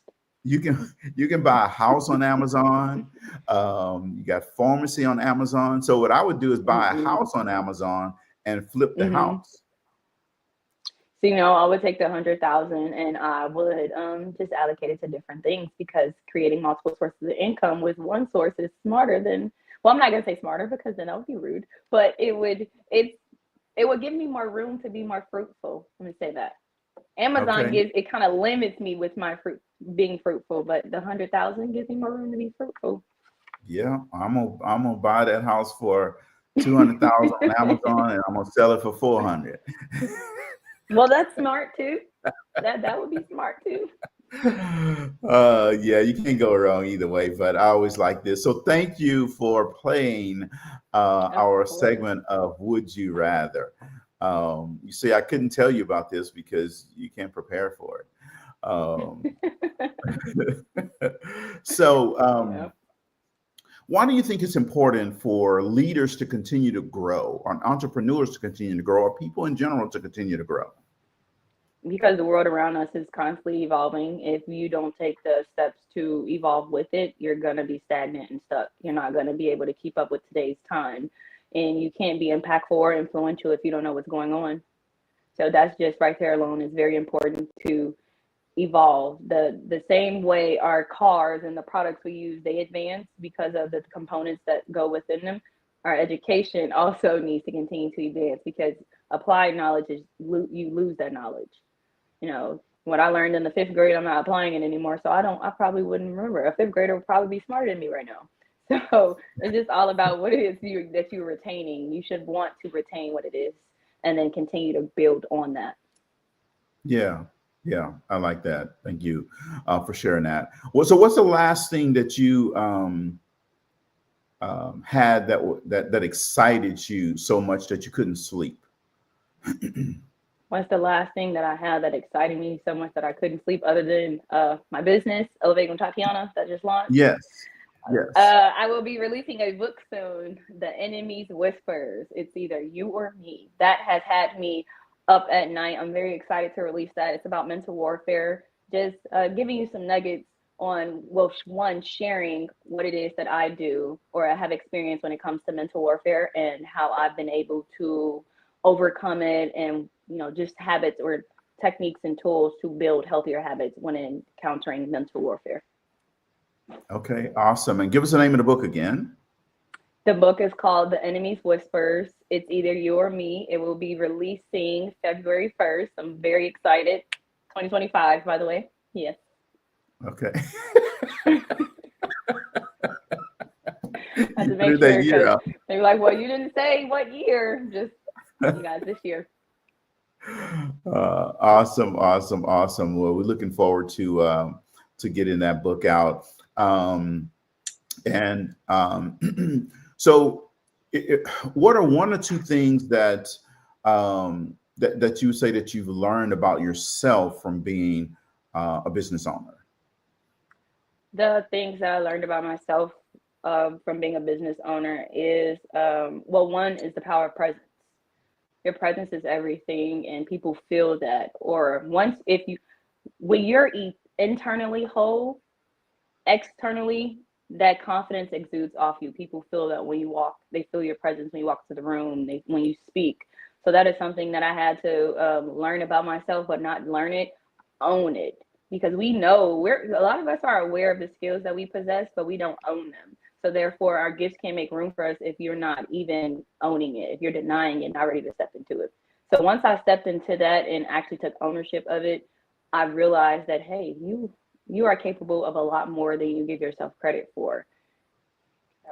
You can buy a house on Amazon. You got pharmacy on Amazon. So what I would do is buy a house on Amazon and flip the house. So, you know, I would take the 100,000 and I would just allocate it to different things, because creating multiple sources of income with one source is smarter than, well, I'm not gonna say smarter because then that would be rude, but it would give me more room to be more fruitful. Let me say that. Amazon gives, it kind of limits me with my being fruitful, but the 100,000 gives me more room to be fruitful. Yeah, I'm gonna buy that house for 200,000 on Amazon, and I'm gonna sell it for 400. Well, that's smart too. That would be smart too. Yeah, you can't go wrong either way, but I always like this. So thank you for playing our segment of Would You Rather. You see, I couldn't tell you about this because you can't prepare for it. So why do you think it's important for leaders to continue to grow, or entrepreneurs to continue to grow, or people in general to continue to grow? Because the world around us is constantly evolving. If you don't take the steps to evolve with it, you're going to be stagnant and stuck. You're not going to be able to keep up with today's time. And you can't be impactful or influential if you don't know what's going on. So that's just right there alone is very important to evolve. The same way our cars and the products we use, they advance because of the components that go within them. Our education also needs to continue to advance, because applied knowledge is you lose that knowledge. You know, what I learned in the 5th grade, I'm not applying it anymore. So I probably wouldn't remember. A 5th grader would probably be smarter than me right now. So it's just all about what it is that you're retaining. You should want to retain what it is and then continue to build on that. Yeah, I like that. Thank you for sharing that. Well, so what's the last thing that you had that excited you so much that you couldn't sleep? What's the last thing that I had that excited me so much that I couldn't sleep, other than my business, 𝗖𝗲𝗱𝗿𝗶𝗃 with Tatiana, that just launched? Yes. Yes. I will be releasing a book soon, The Enemy's Whispers. It's either you or me. That has had me up at night. I'm very excited to release that. It's about mental warfare, just giving you some nuggets on, well, one, sharing what it is that I do or I have experienced when it comes to mental warfare and how I've been able to overcome it, and, you know, just habits or techniques and tools to build healthier habits when encountering mental warfare. Okay, awesome. And give us the name of the book again. The book is called The Enemy's Whispers. It's either you or me. It will be releasing February 1st. I'm very excited. 2025, by the way. Yes. Okay. I had to make sure, because they were like, well, you didn't say what year. Just you guys, this year. Awesome. Well, we're looking forward to getting that book out. So what are one or two things that that you say that you've learned about yourself from being a business owner? The things that I learned about myself from being a business owner is, well, one is the power of presence. Your presence is everything, and people feel that. Or when you're internally whole, externally, that confidence exudes off you. People feel that when you walk, they feel your presence when you walk to the room, when you speak. So that is something that I had to learn about myself, but not learn it, own it. Because we know a lot of us are aware of the skills that we possess, but we don't own them. So therefore, our gifts can't make room for us if you're not even owning it, if you're denying it, not ready to step into it. So once I stepped into that and actually took ownership of it, I realized that, hey, you are capable of a lot more than you give yourself credit for.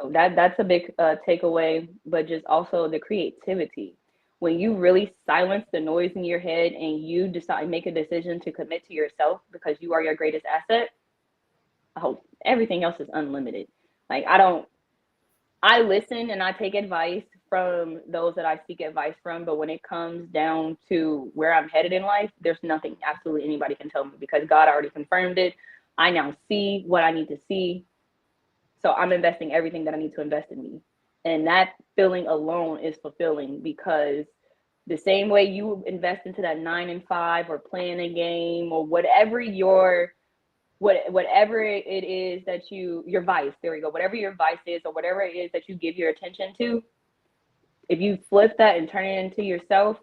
So that's a big takeaway, but just also the creativity. When you really silence the noise in your head and you make a decision to commit to yourself because you are your greatest asset, I hope everything else is unlimited. Like, I listen and I take advice from those that I seek advice from, but when it comes down to where I'm headed in life, there's nothing absolutely anybody can tell me, because God already confirmed it. I now see what I need to see. So I'm investing everything that I need to invest in me. And that feeling alone is fulfilling, because the same way you invest into that 9 and 5 or playing a game or whatever whatever it is that your vice, there we go, whatever your vice is or whatever it is that you give your attention to, if you flip that and turn it into yourself,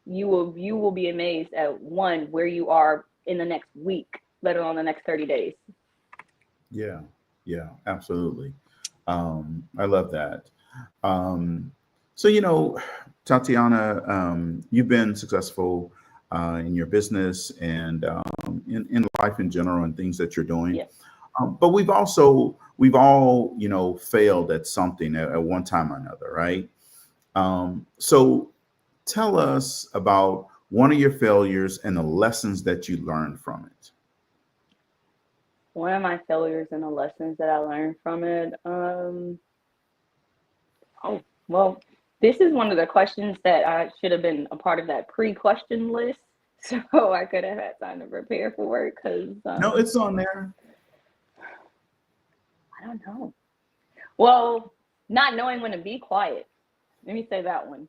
you will be amazed at where you are in the next week, let alone the next 30 days. Yeah, absolutely. I love that. So, Tatiana, you've been successful in your business and in life in general and things that you're doing. Yes. But we've all, failed at something at one time or another, right? So tell us about one of your failures and the lessons that you learned from it. One of my failures and the lessons that I learned from it. Well, this is one of the questions that I should have been a part of that pre-question list, so I could have had time to prepare for it. Because no, it's on there. I don't know. Well, not knowing when to be quiet. Let me say that one.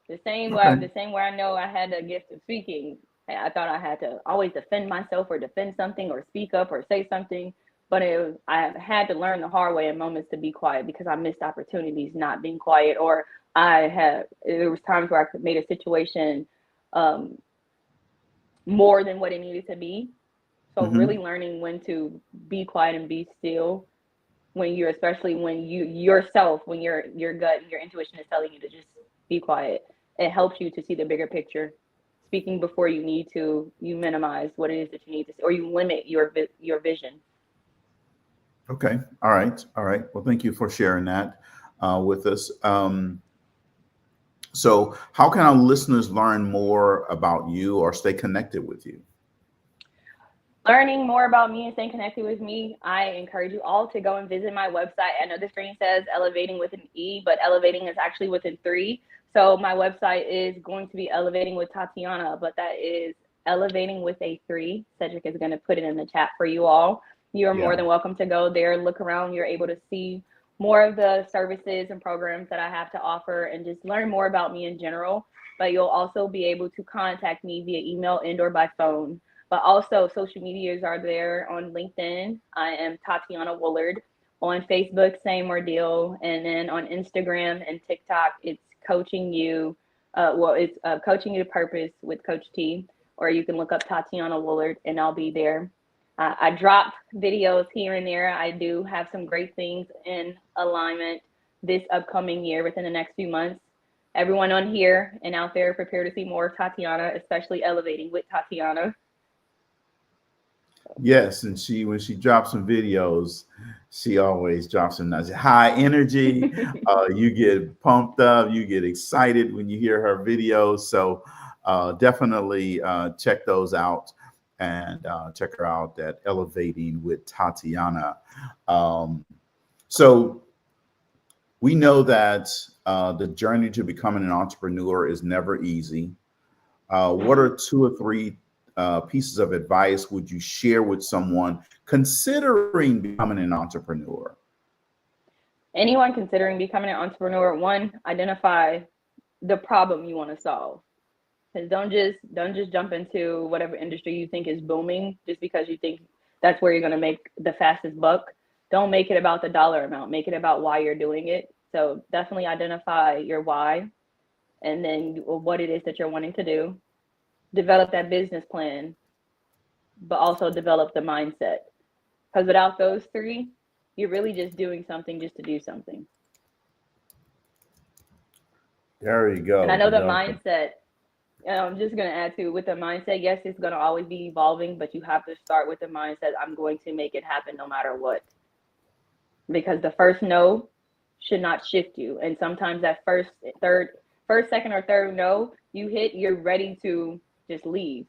The same way I know I had the gift of speaking, I thought I had to always defend myself or defend something or speak up or say something. But I had to learn the hard way in moments to be quiet, because I missed opportunities not being quiet, or there was times where I made a situation more than what it needed to be. So really learning when to be quiet and be still, especially when yourself, when your gut and your intuition is telling you to just be quiet, it helps you to see the bigger picture. Speaking before you need to, you minimize what it is that you need to see, or you limit your vision. Okay. All right. Well, thank you for sharing that with us. So how can our listeners learn more about you or stay connected with you? Learning more about me and staying connected with me, I encourage you all to go and visit my website. I know the screen says elevating with an E, but elevating is actually with a 3. So my website is going to be Elevating with Tatiana, but that is elevating with a 3. Cedric is going to put it in the chat for you all. You are more Yeah. than welcome to go there, look around. You're able to see more of the services and programs that I have to offer and just learn more about me in general. But you'll also be able to contact me via email and or by phone. But also social medias are there on LinkedIn. I am Tatiana Woulard. On Facebook, same ordeal. And then on Instagram and TikTok, it's coaching you. It's coaching you to purpose with Coach T, or you can look up Tatiana Woulard and I'll be there. I drop videos here and there. I do have some great things in alignment this upcoming year within the next few months. Everyone on here and out there, prepare to see more of Tatiana, especially elevating with Tatiana. Yes, and when she drops some videos, she always drops some nice high energy. You get pumped up, you get excited when you hear her videos. So definitely check those out and check her out at Elevating with Tatiana. So we know that the journey to becoming an entrepreneur is never easy. What are 2 or 3 pieces of advice would you share with someone considering becoming an entrepreneur? Anyone considering becoming an entrepreneur, one, identify the problem you want to solve. Because don't just jump into whatever industry you think is booming just because you think that's where you're going to make the fastest buck. Don't make it about the dollar amount. Make it about why you're doing it. So definitely identify your why and then what it is that you're wanting to do. Develop that business plan, but also develop the mindset. Because without those 3, you're really just doing something just to do something. There you go. And I know the mindset, I'm just going to add to with the mindset, yes, it's going to always be evolving, but you have to start with the mindset, I'm going to make it happen no matter what. Because the first no should not shift you. And sometimes that first, second, or third no you hit, you're ready to just leave.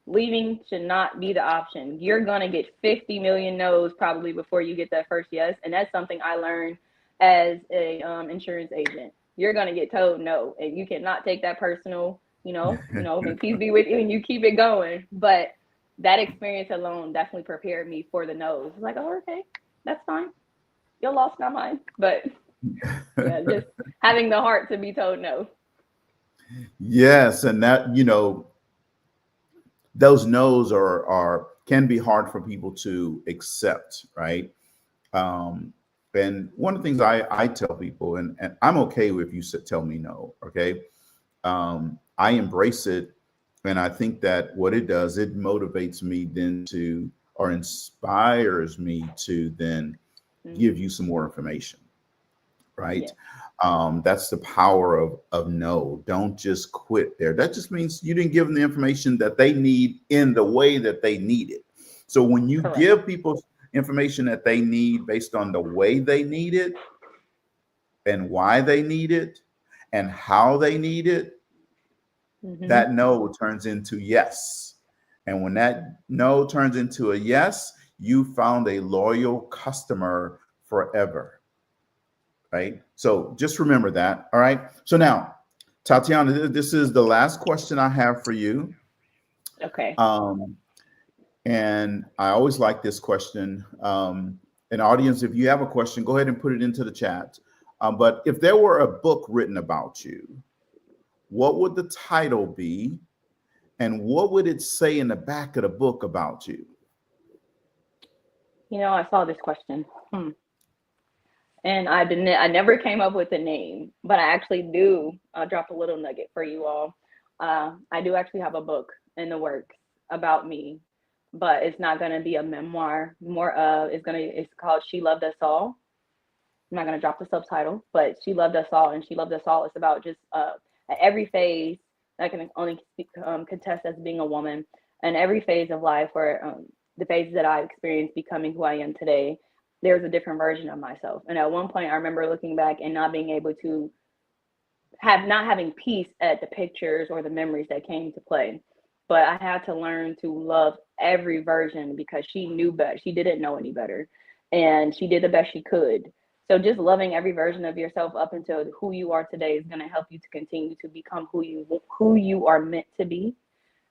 Leaving should not be the option. You're going to get 50 million no's probably before you get that first yes. And that's something I learned as a insurance agent. You're going to get told no, and you cannot take that personal, and peace be with you, and you keep it going. But that experience alone definitely prepared me for the no's. Like, oh, okay, that's fine. Your loss, not mine. But yeah, just having the heart to be told no. Yes, and that, those no's can be hard for people to accept, right? And one of the things I tell people, and I'm okay if you tell me no, okay? I embrace it, and I think that what it does, it motivates me then or inspires me to then give you some more information, right? Yeah. That's the power of no. Don't just quit there. That just means you didn't give them the information that they need in the way that they need it. So when you give people information that they need based on the way they need it and why they need it and how they need it, that no turns into yes. And when that no turns into a yes, you found a loyal customer forever. Right? So just remember that. All right. So now, Tatiana, this is the last question I have for you. Okay. And I always like this question. And audience, if you have a question, go ahead and put it into the chat. But if there were a book written about you, what would the title be? And what would it say in the back of the book about you? I saw this question. And I never came up with a name, but I actually do. I'll drop a little nugget for you all. I do actually have a book in the works about me, but it's not going to be a memoir. It's called 𝗖𝗲𝗱𝗿𝗀 𝗟𝗲. I'm not going to drop the subtitle, but 𝗖𝗲𝗱𝗿𝗀 𝗟𝗲, and 𝗖𝗲𝗱𝗿𝗀 𝗟𝗲 is about just at every phase. I can only contest as being a woman, and every phase of life where the phases that I experienced becoming who I am today, there's a different version of myself. And at one point I remember looking back and not being able to not having peace at the pictures or the memories that came to play. But I had to learn to love every version because she knew better. She didn't know any better, and she did the best she could. So just loving every version of yourself up until who you are today is going to help you to continue to become who you are meant to be.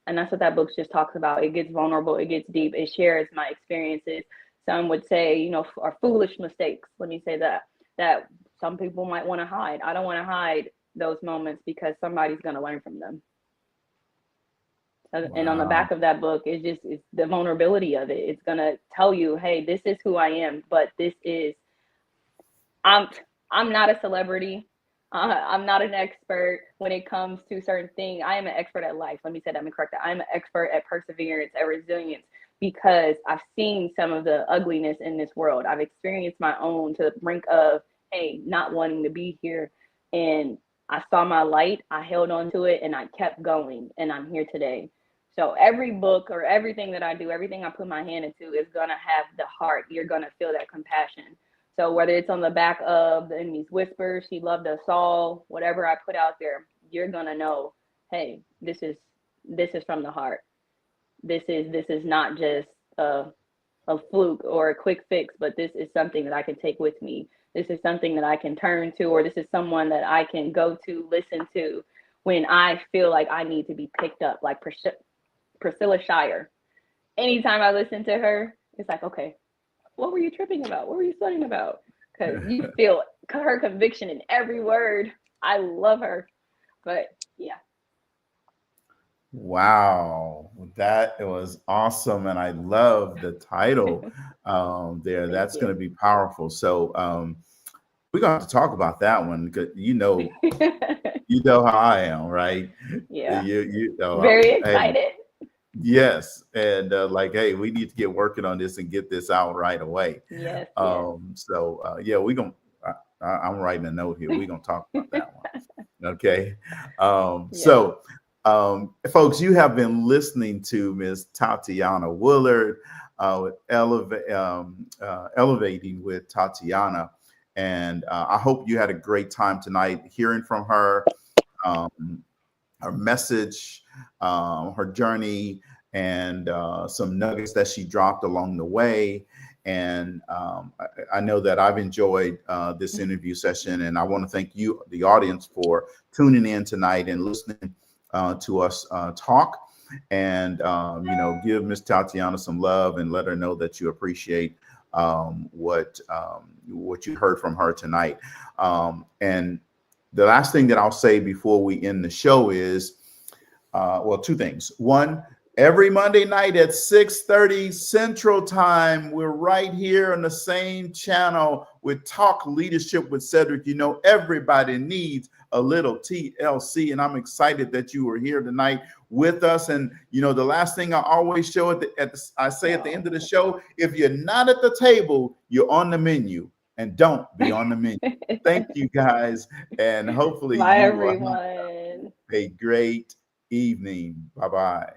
And that's what that book just talks about. It gets vulnerable, it gets deep, it shares my experiences some would say, you know, are foolish mistakes. Let me say that some people might want to hide. I don't want to hide those moments because somebody's going to learn from them. Wow. And on the back of that book is just, it's the vulnerability of it. It's going to tell you, hey, this is who I am, but this is, I'm not a celebrity. I'm not an expert when it comes to certain things. I am an expert at life. Let me say that, I'm correct. I'm an expert at perseverance, at resilience, because I've seen some of the ugliness in this world. I've experienced my own to the brink of, hey, not wanting to be here. And I saw my light, I held on to it, and I kept going, and I'm here today. So every book or everything that I do, everything I put my hand into is going to have the heart. You're going to feel that compassion. So whether it's on the back of The Enemy's Whisper, She Loved Us All, whatever I put out there, you're going to know, hey, this is from the heart. This is not just a fluke or a quick fix, but this is something that I can take with me. This is something that I can turn to, or this is someone that I can go to, listen to when I feel like I need to be picked up, like Priscilla Shirer. Anytime I listen to her, it's like, okay, what were you tripping about? What were you studying about? Because you feel her conviction in every word. I love her. But yeah. Wow, that was awesome. And I love the title there. That's going to be powerful. So we're going to have to talk about that one, because you know how I am, right? Yeah. You know, very excited. Hey, yes. And like, hey, we need to get working on this and get this out right away. Yes. So yeah, I'm writing a note here. We're going to talk about that one. Okay. So folks, you have been listening to Ms. Tatiana Woulard with Elevating with Tatiana. And I hope you had a great time tonight hearing from her, her message, her journey, and some nuggets that she dropped along the way. And I know that I've enjoyed this interview session, and I want to thank you, the audience, for tuning in tonight and listening to us talk. And you know, give Miss Tatiana some love and let her know that you appreciate what you heard from her tonight. And the last thing that I'll say before we end the show is, well, two things. One, every Monday night at 6:30 Central Time, we're right here on the same channel with Talk Leadership with Cedric. You know, everybody needs a little TLC, and I'm excited that you are here tonight with us. And you know, the last thing I always show at the end of the show, if you're not at the table, you're on the menu, and don't be on the menu. Thank you guys, and hopefully bye, you everyone. will have a great evening. Bye-bye.